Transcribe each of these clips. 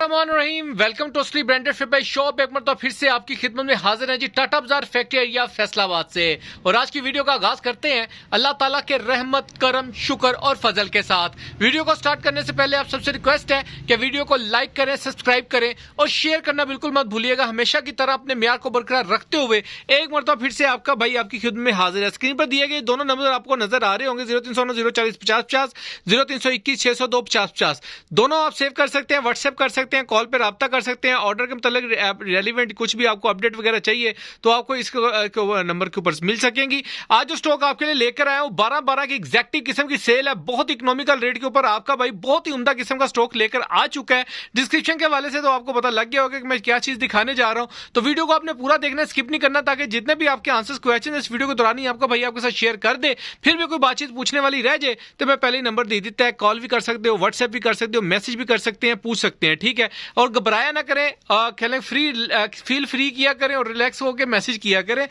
बिस्मिल्लाहिर्रहमानिर्रहीम। Welcome to असली branded feet by shop. एक मरतबा फिर से आपकी खिदमत में हाजिर है जी टाटा बाजार फैक्ट्री एरिया फैसलाबाद से। और आज की वीडियो का आगाज करते हैं अल्लाह ताला के रहमत करम शुक्र और फजल के साथ। वीडियो को स्टार्ट करने से पहले आप सबसे रिक्वेस्ट है कि वीडियो को लाइक करें, सब्सक्राइब करें और शेयर करना बिल्कुल मत भूलिएगा। हमेशा की तरह अपने म्यार को बरकरार रखते हुए एक मरतबा फिर से आपका भाई आपकी खिदमत में हाजिर है। स्क्रीन पर दिए गए दोनों नंबर आपको नजर आ रहे होंगे 0309 040 50 50, 0321 602 50 50। दोनों आप सेव कर सकते हैं, व्हाट्सएप कर सकते हैं, कॉल पे राब्ता कर सकते हैं। ऑर्डर के मतलब रेलिवेंट कुछ भी आपको अपडेट वगैरह चाहिए तो आपको इस नंबर के ऊपर मिल सकेंगी। आज जो स्टॉक आपके लिए लेकर आया हूं 12 की एग्जैक्टिव किस्म की सेल है। बहुत इकोनॉमिकल रेट के ऊपर आपका भाई बहुत ही उम्दा किस्म का स्टॉक लेकर आ चुका है। डिस्क्रिप्शन के हवाले से तो आपको पता लग गया होगा कि मैं क्या चीज दिखाने जा रहा हूं। तो वीडियो को आपने पूरा देखना, स्किप नहीं करना, ताकि जितने भी आपके आंसर्स क्वेश्चन इस वीडियो के दौरान ही आपका भाई आपके साथ शेयर कर दे। फिर भी कोई बातचीत पूछने वाली रह जाए तो मैं पहले ही नंबर दे देता है, कॉल भी कर सकते हो, व्हाट्सएप भी कर सकते हो, मैसेज भी कर सकते हैं, पूछ सकते हैं, ठीक है। और घबराया ना करें, खेलें फील फ्री किया करें और रिलैक्स होकर मैसेज किया करें।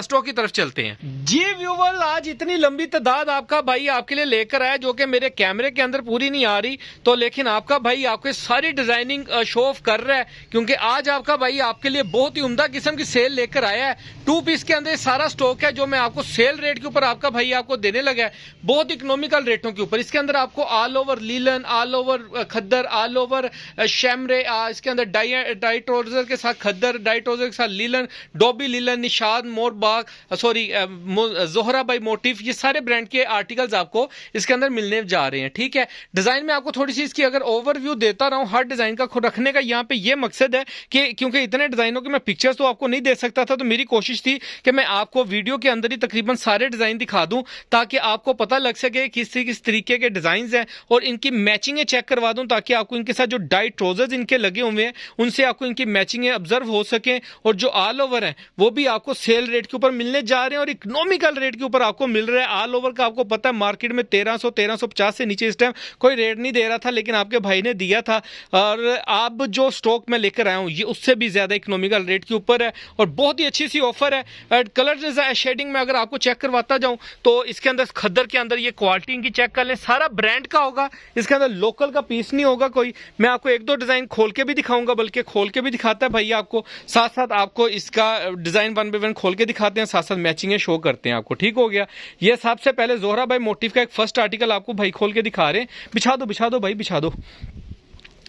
स्टॉक की तरफ चलते हैं जी व्यूवर्स। आज इतनी लंबी तादाद आपका भाई आपके लिए लेकर आया जो कि मेरे कैमरे के अंदर पूरी नहीं आ रही, तो लेकिन आपका भाई आपके सारी डिजाइनिंग शो ऑफ कर रहा है, क्योंकि आज आपका भाई आपके लिए बहुत ही उम्दा किस्म की सेल लेकर आया है। 2 पीस के अंदर सारा स्टॉक है जो मैं आपको सेल रेट के ऊपर आपका भाई आपको देने लगा है, बहुत इकोनॉमिकल रेटों के ऊपर। इसके अंदर आपको all over linen, all over khaddar, all over chambray, इसके अंदर डाई ट्राउजर के साथ खद्दर, डाई ट्राउजर के साथ linen, dobby linen, Nishad, Morbagh, sorry Zohra Bai motif, ये सारे ब्रांड के आर्टिकल्स आपको इसके अंदर मिलने जा रहे हैं, ठीक है। डिजाइन में आपको थोड़ी सी इसकी अगर ओवरव्यू देता रहा हूं हर डिजाइन का रखने का यहाँ पे ये मकसद है कि क्योंकि इतने डिजाइनों के मैं पिक्चर्स तो आपको नहीं दे सकता था, तो मेरी कोशिश थी कि मैं आपको वीडियो के अंदर ही तकरीबन सारे डिजाइन दिखा दूं ताकि आपको पता लग सके किस तरीके के डिजाइन हैं और इनकी मैचिंगें चेक करवा दूं, ताकि आपको इनके साथ जो डाई ट्राउजर्स इनके लगे हुए हैं उनसे आपको इनकी मैचिंगें ऑब्जर्व हो सके। और जो ऑल ओवर है वो भी आपको सेल रेट के ऊपर मिलने जा रहे हैं और इकोनॉमिकल रेट के ऊपर आपको मिल रहा है। ऑल ओवर का आपको पता है मार्केट में 1350 से नीचे इस टाइम कोई रेट नहीं दे रहा था, लेकिन आपके भाई ने दिया था। और अब जो स्टॉक मैं लेकर आया हूं ये उससे भी ज्यादा इकोनॉमिकल रेट के ऊपर है और बहुत ही अच्छी सी ऑफर है। कलर शेडिंग में अगर आपको चेक करवाता जाऊं तो इसके अंदर खद्दर के अंदर ये क्वालिटी इनकी चेक कर लें, सारा ब्रांड का होगा, इसके अंदर लोकल का पीस नहीं होगा कोई। मैं आपको 1-2 डिजाइन खोल के भी दिखाऊंगा, बल्कि खोल के भी दिखाता है भैया आपको, साथ साथ आपको इसका डिजाइन 1 बाय 1 खोल के दिखाते हैं, साथ साथ मैचिंग शो करते हैं आपको, ठीक हो गया। ये सबसे पहले जोहरा बाई मोटिफ का एक फर्स्ट आर्टिकल आपको भाई खोल के दिखा रहे हैं। बिछा दो भाई, बिछा दो।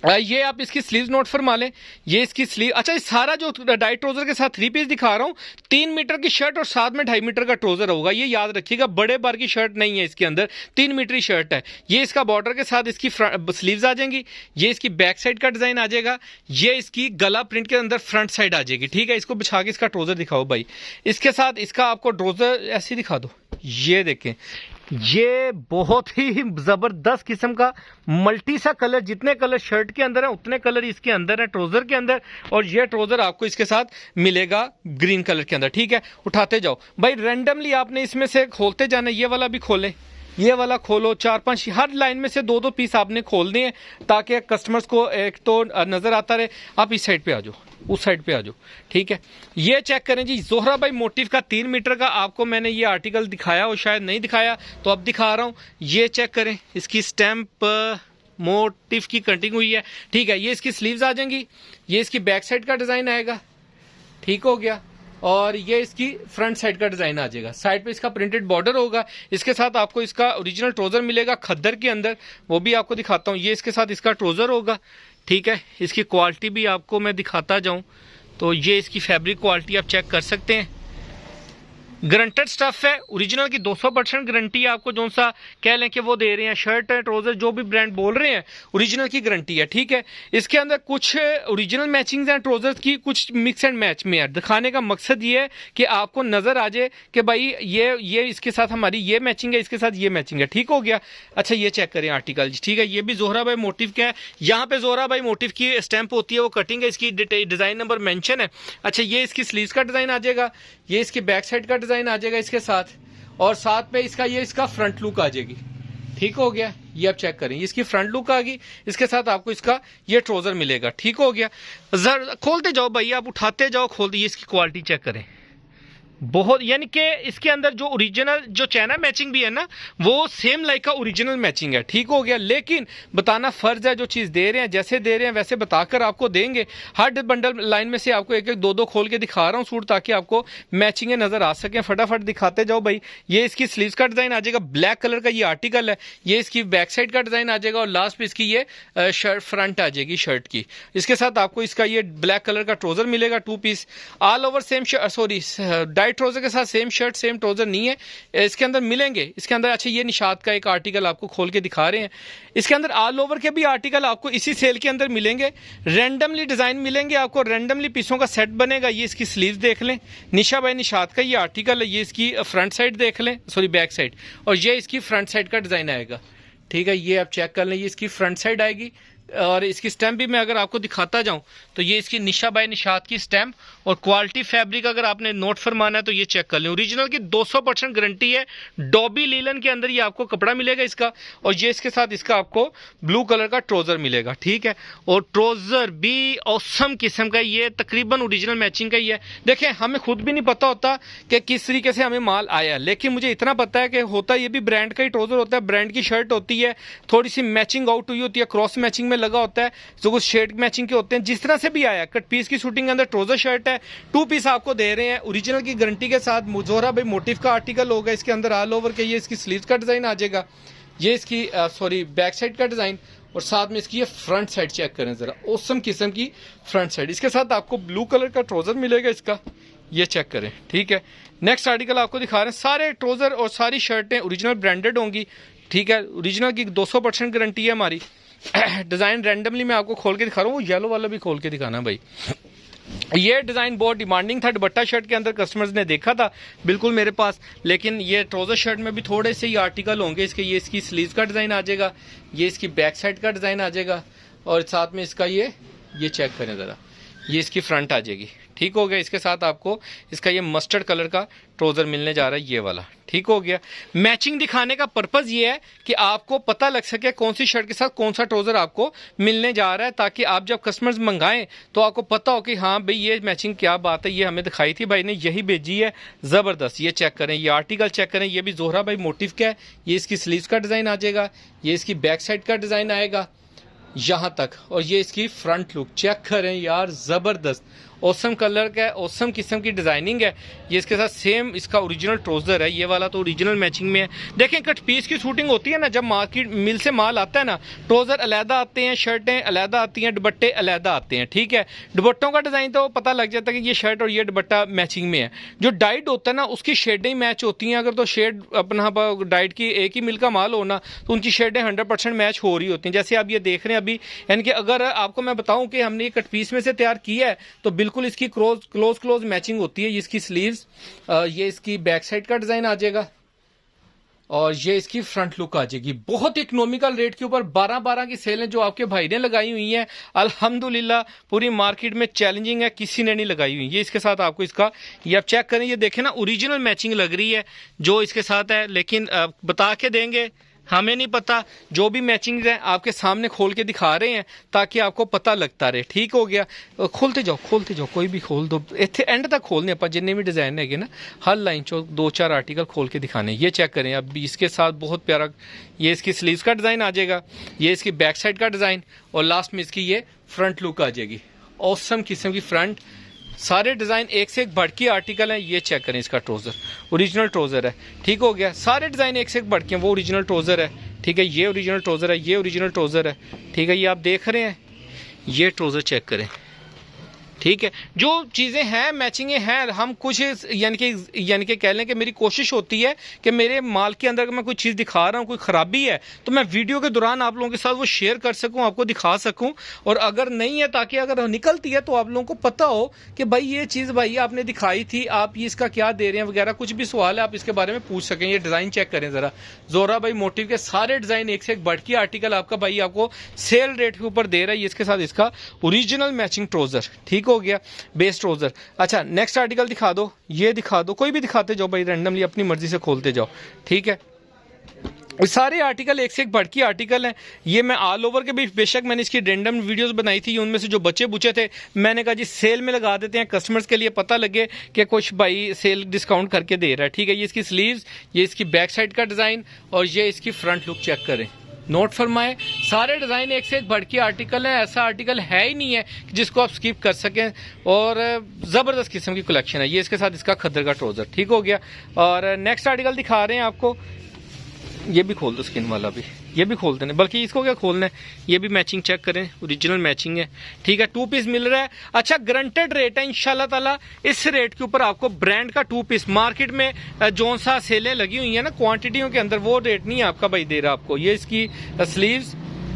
ये आप इसकी स्लीव्स नोट फरमा लें, ये इसकी स्लीव। अच्छा, इस सारा जो डाई ट्राउजर के साथ 3 पीस दिखा रहा हूं, 3 मीटर की शर्ट और साथ में 2.5 मीटर का ट्राउजर होगा, ये याद रखिएगा। बड़े बार की शर्ट नहीं है इसके अंदर, 3 मीटर की शर्ट है। ये इसका बॉर्डर के साथ इसकी स्लीव्स आ जाएंगी, ये इसकी बैक साइड का डिजाइन आ जाएगा, ये इसकी गला प्रिंट के अंदर फ्रंट साइड आ जाएगी, ठीक है। इसको बिछा के इसका ट्राउजर दिखाओ भाई, इसके साथ इसका आपको ट्राउजर ऐसे दिखा दो। ये देखें, ये बहुत ही जबरदस्त किस्म का मल्टी सा कलर, जितने कलर शर्ट के अंदर है उतने कलर इसके अंदर है ट्राउजर के अंदर। और ये ट्राउजर आपको इसके साथ मिलेगा ग्रीन कलर के अंदर, ठीक है। उठाते जाओ भाई, रैंडमली आपने इसमें से खोलते जाना। ये वाला भी खोले, ये वाला खोलो, 4-5 हर लाइन में से 2-2 पीस आपने खोलने हैं ताकि कस्टमर्स को एक तो नजर आता रहे। आप इस साइड पे आ जाओ, उस साइड पे आ जाओ, ठीक है। ये चेक करें जी, जोहरा बाई मोटिफ का 3 मीटर का आपको मैंने ये आर्टिकल दिखाया और शायद नहीं दिखाया, तो अब दिखा रहा हूं। ये चेक करें, इसकी स्टैंप मोटिफ की कटिंग हुई है, ठीक है। ये इसकी स्लीव्स आ जाएंगी, ये इसकी बैक साइड का डिजाइन आएगा, ठीक हो गया। और ये इसकी फ्रंट साइड का डिजाइन आ जाएगा, साइड पे इसका प्रिंटेड बॉर्डर होगा। इसके साथ आपको इसका ओरिजिनल ट्राउजर मिलेगा खद्दर के अंदर, वो भी आपको दिखाता हूँ। ये इसके साथ इसका ट्राउजर होगा, ठीक है। इसकी क्वालिटी भी आपको मैं दिखाता जाऊं तो ये इसकी फैब्रिक क्वालिटी आप चेक कर सकते हैं। गारंटेड स्टफ है, ओरिजिनल की 200% गारंटी है आपको, जो सा कह लें कि वो दे रहे हैं। शर्ट है, ट्राउजर, जो भी ब्रांड बोल रहे हैं, ओरिजिनल की गारंटी है, ठीक है। इसके अंदर कुछ ओरिजिनल मैचिंग हैं ट्राउजर्स की, कुछ मिक्स एंड मैच में है। दिखाने का मकसद ये है कि आपको नजर आ जाए कि भाई ये इसके साथ हमारी ये मैचिंग है, इसके साथ ये मैचिंग है, ठीक हो गया। अच्छा, ये चेक करें आर्टिकल, ठीक है। ये भी जोहरा बाई मोटिफ का है, यहाँ पे जोहरा बाई मोटिफ की स्टैंप होती है, वो कटिंग है, इसकी डिजाइन नंबर मेंशन है। अच्छा, ये इसकी स्लीव्स का डिजाइन आ जाएगा, ये इसकी बैक साइड का डिजाइन आ जाएगा इसके साथ, और साथ में इसका फ्रंट लुक आ जाएगी, ठीक हो गया। ये आप चेक करें, इसकी फ्रंट लुक आ गई, इसके साथ आपको इसका ये ट्राउजर मिलेगा, ठीक हो गया। खोलते जाओ भाई, आप उठाते जाओ, खोलते। ये इसकी क्वालिटी चेक करें, बहुत, यानी कि इसके अंदर जो ओरिजिनल जो चाइना मैचिंग भी है ना, वो सेम लाइक का ओरिजिनल मैचिंग है। ठीक हो गया, लेकिन बताना फर्ज है, जो चीज़ दे रहे हैं जैसे दे रहे हैं वैसे बताकर आपको देंगे। हर बंडल लाइन में से आपको एक एक दो दो खोल के दिखा रहा हूँ सूट, ताकि आपको मैचिंगें नज़र आ सकें। फटाफट दिखाते जाओ भाई। ये इसकी स्लीव्स का डिज़ाइन आ जाएगा, ब्लैक कलर का ये आर्टिकल है। ये इसकी बैक साइड का डिज़ाइन आ जाएगा और लास्ट पे इसकी ये शर्ट फ्रंट आ जाएगी शर्ट की। इसके साथ आपको इसका ये ब्लैक कलर का ट्राउज़र मिलेगा 2 piece, all over same, sorry diet trouser के साथ सेम शर्ट सेम ट्राउज़र नहीं है इसके अंदर मिलेंगे। इसके अंदर अच्छा ये निशात का एक आर्टिकल आपको खोल के दिखा रहे हैं। इसके अंदर ऑल ओवर के भी आर्टिकल आपको इसी सेल के अंदर मिलेंगे। रैंडमली डिज़ाइन मिलेंगे आपको, रैंडमली पीसों का सेट बनेगा। ये इसकी स्लीव देख लें, निशा बाय निशात का ये आर्टिकल है। ये इसकी फ्रंट साइड देख लें, सॉरी बैक साइड, और ये इसकी फ्रंट साइड का डिज़ाइन आएगा। ठीक है, ये आप चेक कर लें, ये इसकी फ्रंट साइड आएगी। और इसकी स्टैम्प भी मैं अगर आपको दिखाता जाऊं तो ये इसकी निशा बाय निशात की स्टैम्प, और क्वालिटी फैब्रिक अगर आपने नोट फरमाना है तो ये चेक कर लें। ओरिजिनल की 200% गारंटी है। डॉबी लीलन के अंदर ये आपको कपड़ा मिलेगा इसका, और ये इसके साथ इसका आपको ब्लू कलर का ट्राउज़र मिलेगा। ठीक है, और ट्राउज़र भी औसम किस्म का, ये तकरीबन ओरिजिनल मैचिंग का ही है। देखें, हमें खुद भी नहीं पता होता कि किस तरीके से हमें माल आया, लेकिन मुझे इतना पता है कि होता ये भी ब्रांड का ही ट्राउज़र होता है, ब्रांड की शर्ट होती है, थोड़ी सी मैचिंग आउट हुई होती है, क्रॉस मैचिंग में लगा होता है, जो कुछ शेड मैचिंग के होते हैं। जिस तरह से भी आया, कट पीस की शूटिंग के अंदर ट्राउज़र शर्ट है, 2 पीस आपको दे रहे हैं ओरिजिनल की गारंटी के साथ। जोहरा भाई मोटिव का आर्टिकल होगा, इसके अंदर ऑल ओवर के ये इसकी स्लीव्स का डिज़ाइन आ जाएगा, ये इसकी सॉरी बैक साइड का डिज़ाइन, और साथ में इसकी ये फ्रंट साइड चेक करें ज़रा, औसम किस्म की फ्रंट साइड। इसके साथ आपको ब्लू कलर का ट्राउज़र मिलेगा इसका, ये चेक करें। ठीक है, नेक्स्ट आर्टिकल आपको दिखा रहे हैं। सारे ट्राउज़र और सारी शर्टें ओरिजिनल ब्रांडेड होंगी। ठीक है, ओरिजिनल की 200% गारंटी है हमारी। डिज़ाइन रैंडमली मैं आपको खोल के दिखा रहा हूँ, येलो वाला भी खोल के दिखाना भाई। ये डिज़ाइन बहुत डिमांडिंग था, दुपट्टा शर्ट के अंदर कस्टमर्स ने देखा था बिल्कुल मेरे पास, लेकिन ये ट्राउज़र शर्ट में भी थोड़े से ही आर्टिकल होंगे इसके। ये इसकी स्लीव्स का डिज़ाइन आ जाएगा, ये इसकी बैक साइड का डिज़ाइन आ जाएगा, और साथ में इसका ये चेक करें ज़रा, ये इसकी फ्रंट आ जाएगी। ठीक हो गया, इसके साथ आपको इसका ये मस्टर्ड कलर का ट्राउज़र मिलने जा रहा है, ये वाला। ठीक हो गया, मैचिंग दिखाने का पर्पज़ ये है कि आपको पता लग सके कौन सी शर्ट के साथ कौन सा ट्राउज़र आपको मिलने जा रहा है, ताकि आप जब कस्टमर्स मंगाएं तो आपको पता हो कि हाँ भाई ये मैचिंग क्या बात है, ये हमें दिखाई थी भाई ने, यही भेजी है, ज़बरदस्त। ये चेक करें, ये आर्टिकल चेक करें, ये भी जोहरा भाई मोटिव का है। ये इसकी स्लीव्स का डिज़ाइन आ जाएगा, ये इसकी बैक साइड का डिज़ाइन आएगा यहाँ तक, और ये इसकी फ्रंट लुक चेक करें यार, ज़बरदस्त औसम कलर का है, औसम किस्म की डिज़ाइनिंग है। ये इसके साथ सेम इसका ओरिजिनल ट्राउज़र है, ये वाला तो ओरिजिनल मैचिंग में है। देखें, कट पीस की शूटिंग होती है ना, जब मार्केट मिल से माल आता है ना, ट्राउज़र अलहदा आते हैं, शर्टें अलहदा आती हैं, दुपट्टे अलहदा आते हैं। ठीक है, दुपट्टों का डिज़ाइन तो पता लग जाता है कि ये शर्ट और ये दुपट्टा मैचिंग में है। जो डाइट होता है ना, उसकी शेडें ही मैच होती हैं। अगर तो शेड अपना डाइट की एक ही मिल का माल हो ना, तो उनकी शेडें 100% मैच हो रही होती हैं। जैसे आप ये देख रहे हैं अभी, यानी कि अगर आपको मैं बताऊं कि हमने ये कट पीस में से तैयार किया है, तो बिल्कुल इसकी क्लोज मैचिंग होती है। ये इसकी स्लीव्स, ये इसकी बैक साइड का डिजाइन आ जाएगा, और ये इसकी फ्रंट लुक आ जाएगी। बहुत इकोनॉमिकल रेट के ऊपर 12-12 की सेल है जो आपके भाई ने लगाई हुई हैं। अल्हम्दुलिल्लाह पूरी मार्केट में चैलेंजिंग है, किसी ने नहीं लगाई हुई। ये इसके साथ आपको इसका, ये आप चेक करें, ये देखें ना, ओरिजिनल मैचिंग लग रही है जो इसके साथ है, लेकिन बता के देंगे, हमें नहीं पता। जो भी मैचिंग है आपके सामने खोल के दिखा रहे हैं ताकि आपको पता लगता रहे। ठीक हो गया, खोलते जाओ, कोई भी खोल दो, इतने एंड तक खोलने आप जितने भी डिज़ाइन है ना, हर लाइन चो 2-4 आर्टिकल खोल के दिखाने। ये चेक करें अब इसके साथ बहुत प्यारा, ये इसकी स्लीव्स का डिज़ाइन आ जाएगा, ये इसकी बैक साइड का डिज़ाइन, और लास्ट में इसकी ये फ्रंट लुक आ जाएगी। औसम किस्म की फ्रंट, सारे डिज़ाइन एक से एक बढ़ के आर्टिकल हैं। ये चेक करें, इसका ट्राउज़र ओरिजिनल ट्राउज़र है। ठीक हो गया, सारे डिज़ाइन एक से एक बढ़ के, वो ओरिजिनल ट्राउज़र है। ठीक है, ये ओरिजिनल ट्राउज़र है, ये ओरिजिनल ट्राउज़र है। ठीक है, ये आप देख रहे हैं, ये ट्राउज़र चेक करें। ठीक है, जो चीज़ें हैं मैचिंगें हैं, हम कुछ यानी कि कह लें कि मेरी कोशिश होती है कि मेरे माल के अंदर मैं कोई चीज़ दिखा रहा हूँ, कोई ख़राबी है तो मैं वीडियो के दौरान आप लोगों के साथ वो शेयर कर सकूँ, आपको दिखा सकूँ। और अगर नहीं है, ताकि अगर निकलती है तो आप लोगों को पता हो कि भाई ये चीज़ भाई आपने दिखाई थी, आप ये इसका क्या दे रहे हैं वगैरह, कुछ भी सवाल है आप इसके बारे में पूछ सकें। ये डिज़ाइन चेक करें ज़रा, जोहरा भाई मोटिव के सारे डिज़ाइन एक से एक बढ़ के आर्टिकल आपका भाई आपको सेल रेट के ऊपर दे रहा है। इसके साथ इसका ओरिजिनल मैचिंग ट्राउज़र। ठीक हो गया, बेस ट्राउज़र। अच्छा, नेक्स्ट आर्टिकल दिखा दो, ये दिखा दो, कोई भी दिखाते जाओ भाई, रैंडमली अपनी मर्जी से खोलते जाओ। ठीक है, ये सारे आर्टिकल एक से एक बढ़ के आर्टिकल हैं। ये मैं ऑल ओवर के भी, बेशक मैंने इसकी रेंडम वीडियोस बनाई थी, उनमें से जो बचे बुचे थे मैंने कहा जी सेल में लगा देते हैं, कस्टमर्स के लिए पता लगे कि कुछ भाई सेल डिस्काउंट करके दे रहा है। ठीक है, ये इसकी स्लीव्स, ये इसकी बैक साइड का डिज़ाइन और ये इसकी फ्रंट लुक चेक करें, नोट फरमाएं। सारे डिज़ाइन एक से एक बढ़ के आर्टिकल हैं, ऐसा आर्टिकल है ही नहीं है जिसको आप स्किप कर सकें, और ज़बरदस्त किस्म की कलेक्शन है। ये इसके साथ इसका खद्दर का ट्राउज़र, ठीक हो गया। और नेक्स्ट आर्टिकल दिखा रहे हैं आपको, ये भी खोल दो, स्किन वाला भी ये भी खोल देने, बल्कि इसको क्या खोलना है, ये भी मैचिंग चेक करें, ओरिजिनल मैचिंग है। ठीक है, 2 पीस मिल रहा है। अच्छा, गारंटेड रेट है इंशाल्लाह ताला। इस रेट के ऊपर आपको ब्रांड का 2 पीस, मार्केट में जो सा सेलें लगी हुई है ना क्वांटिटियों के अंदर, वो रेट नहीं है आपका भाई दे रहा आपको। ये इसकी स्लीव्स,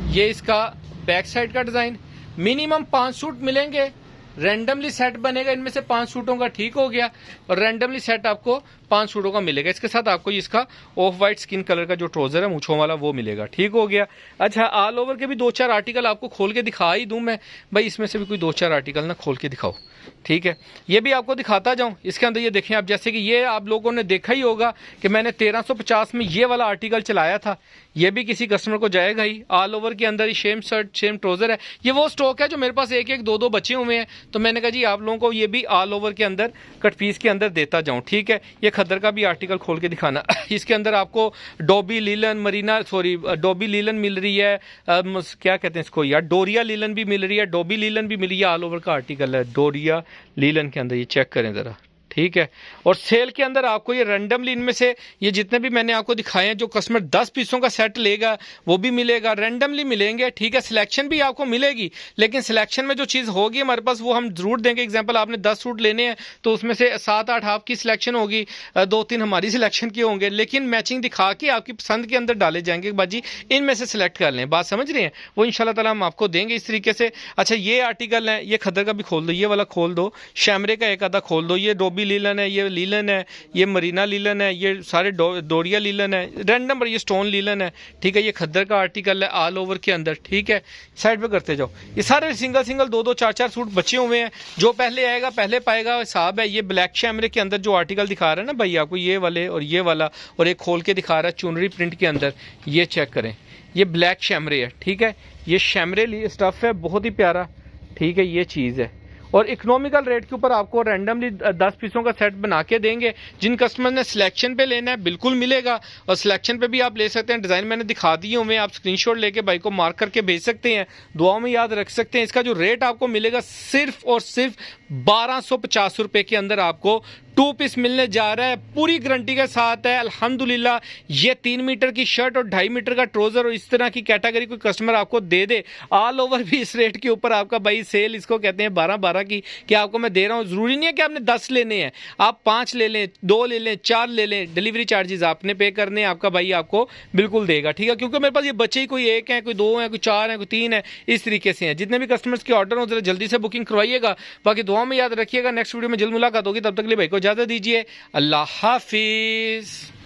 ये इसका बैक साइड का डिजाइन, मिनिमम 5 सूट मिलेंगे। रैंडमली सेट बनेगा, इनमें से 5 सूटों का, ठीक हो गया। और रैंडमली सेट आपको 5 सूटों का मिलेगा। इसके साथ आपको इसका ऑफ वाइट स्किन कलर का जो ट्राउजर है मूंछों वाला, वो मिलेगा, ठीक हो गया। अच्छा, ऑल ओवर के भी 2-4 आर्टिकल आपको खोल के दिखा ही दूं मैं भाई, इसमें से भी कोई 2-4 आर्टिकल ना खोल के दिखाओ। ठीक है, ये भी आपको दिखाता जाऊं। इसके अंदर ये देखें आप, जैसे कि ये आप लोगों ने देखा ही होगा कि मैंने 1350 में ये वाला आर्टिकल चलाया था, ये भी किसी कस्टमर को जाएगा ही। ऑल ओवर के अंदर ही सेम शर्ट सेम ट्राउजर है। ये वो स्टॉक है जो मेरे पास 1-1, 2-2 बचे हुए हैं, तो मैंने कहा जी आप लोगों को ये भी ऑल ओवर के अंदर कट पीस के अंदर देता जाऊं। ठीक है, ये खद्दर का भी आर्टिकल खोल के दिखाना। इसके अंदर आपको डोबी लीलन डोबी लीलन मिल रही है, क्या कहते हैं इसको यार, डोरिया लीलन भी मिल रही है, डोबी लीलन भी मिल रही है। ऑल ओवर का आर्टिकल है डोरिया लीलन के अंदर, ये चेक करें जरा। ठीक है, और सेल के अंदर आपको ये रैंडमली इनमें से ये जितने भी मैंने आपको दिखाए हैं, जो कस्टमर 10 पीसों का सेट लेगा वो भी मिलेगा, रैंडमली मिलेंगे। ठीक है, सिलेक्शन भी आपको मिलेगी, लेकिन सिलेक्शन में जो चीज़ होगी हमारे पास वो हम जरूर देंगे। एग्जांपल, आपने 10 सूट लेने हैं तो उसमें से 7-8 आपकी सिलेक्शन होगी, 2-3 हमारी सिलेक्शन की होंगे, लेकिन मैचिंग दिखा के आपकी पसंद के अंदर डाले जाएंगे। बाजी इनमें से सिलेक्ट कर लें, बात समझ रहे हैं, वो इंशाल्लाह ताला हम आपको देंगे इस तरीके से। अच्छा, ये आर्टिकल है, ये खद्दर का भी खोल दो, ये वाला खोल दो, शैमरे का एक आधा खोल दो, ये डोबी लीलन है, ये लीलन है, ये मरीना लीलन है, ये सारे डोरिया लीलन है, रैंडम ये स्टोन लीलन है। ठीक है, ये खद्दर का आर्टिकल है ऑल ओवर के अंदर। ठीक है, साइड पे करते जाओ। ये सारे सिंगल 2-2, 4-4 सूट बचे हुए हैं, जो पहले आएगा पहले पाएगा हिसाब है। ये ब्लैक शैमरे के अंदर जो आर्टिकल दिखा रहा है ना भाई आपको, ये वाले और ये वाला, और एक खोल के दिखा रहा है चुनरी प्रिंट के अंदर, ये चेक करें, ये ब्लैक शैमरे है। ठीक है, ये शैमरे स्टफ है, बहुत ही प्यारा। ठीक है, ये चीज़ है, और इकोनॉमिकल रेट के ऊपर आपको रैंडमली 10 पीसों का सेट बना के देंगे। जिन कस्टमर ने सिलेक्शन पे लेना है बिल्कुल मिलेगा, और सिलेक्शन पे भी आप ले सकते हैं। डिज़ाइन मैंने दिखा दिए हुए हैं, आप स्क्रीनशॉट लेके भाई को मार्क करके भेज सकते हैं, दुआओं में याद रख सकते हैं। इसका जो रेट आपको मिलेगा सिर्फ और सिर्फ 1250 रुपये के अंदर आपको 2 पीस मिलने जा रहा है, पूरी गारंटी के साथ है अल्हम्दुलिल्लाह। ये 3 मीटर की शर्ट और 2.5 मीटर का ट्राउजर और इस तरह की कैटेगरी कोई कस्टमर आपको दे दे, ऑल ओवर भी इस रेट के ऊपर आपका भाई सेल, इसको कहते हैं 12-12 की, कि आपको मैं दे रहा हूँ। ज़रूरी नहीं है कि आपने 10 लेने हैं, आप 5 ले लें, 2 ले लें, 4 ले लें, डिलीवरी चार्जेस आपने पे करने हैं, आपका भाई आपको बिल्कुल देगा। ठीक है, क्योंकि मेरे पास ये बच्चे ही कोई 1 है, कोई 2 है, कोई 4 है, कोई 3 है, इस तरीके से हैं। जितने भी कस्टमर्स के ऑर्डर हो जरा जल्दी से बुकिंग करवाइएगा। बाकी दुआ में याद रखिएगा, नेक्स्ट वीडियो में जल्द मुलाकात होगी, तब तक के लिए भाई को इजाज़त दीजिए। अल्लाह हाफिज़।